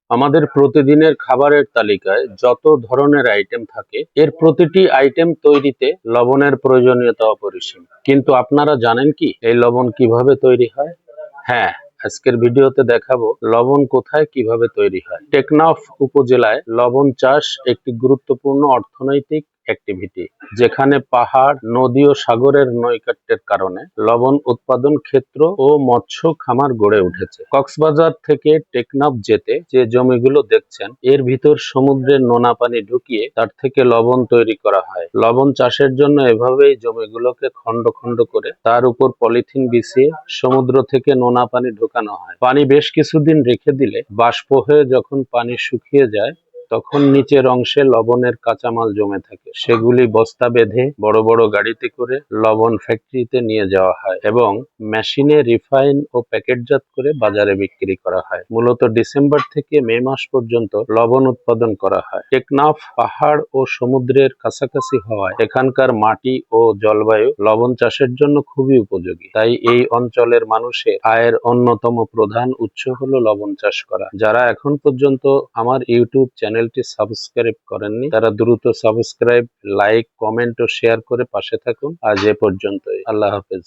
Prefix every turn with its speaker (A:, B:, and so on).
A: আমাদের প্রতিদিনের খাবারের তালিকায় যত ধরনের আইটেম থাকে এর প্রতিটি আইটেম তৈরিতে লবণের প্রয়োজনীয়তা অপরিসীম। কিন্তু আপনারা জানেন কি এই লবণ কিভাবে তৈরি হয়? হ্যাঁ, আজকের ভিডিওতে দেখাবো লবণ কোথায় কিভাবে তৈরি হয়। টেকনাফ উপজেলায় লবণ চাষ একটি গুরুত্বপূর্ণ অর্থনৈতিক অ্যাক্টিভিটি, যেখানে পাহাড়, নদী ও সাগরের নৈকট্যের কারণে লবণ উৎপাদন ক্ষেত্র ও মৎস্য খামার গড়ে উঠেছে। কক্সবাজার থেকে টেকনাফ যেতে যে জমিগুলো দেখছেন, এর ভিতর সমুদ্রের নোনা পানি ঢুকিয়ে তার থেকে লবণ তৈরি করা হয়। লবণ চাষের জন্য এভাবেই জমিগুলোকে খণ্ড খণ্ড করে তার উপর পলিথিন বিছিয়ে সমুদ্র থেকে নোনা পানি ঢোকানো হয়। পানি বেশ কিছুদিন রেখে দিলে বাষ্প হয়ে যখন পানি শুকিয়ে যায়, তখন নিচের অংশে লবণের কাঁচামাল জমে থাকে। সেগুলি বস্তা বেঁধে বড় বড় গাড়িতে করে লবণ ফ্যাক্টরিতে নিয়ে যাওয়া হয় এবং মেশিনে রিফাইন ও প্যাকেটজাত করে বাজারে বিক্রি করা হয়। মূলত ডিসেম্বর থেকে মে মাস পর্যন্ত লবণ উৎপাদন করা হয়। টেকনাফ পাহাড় ও সমুদ্রের কাছাকাছি হওয়ায় এখানকার মাটি ও জলবায়ু লবণ চাষের জন্য খুবই উপযোগী। তাই এই অঞ্চলের মানুষের আয়ের অন্যতম প্রধান উৎস হলো লবণ চাষ করা। যারা এখন পর্যন্ত আমার ইউটিউব চ্যানেলটি সাবস্ক্রাইব করেননি, তারা দ্রুত সাবস্ক্রাইব, লাইক, কমেন্ট ও শেয়ার করে পাশে থাকুন। আজ এ পর্যন্তই। আল্লাহ হাফেজ।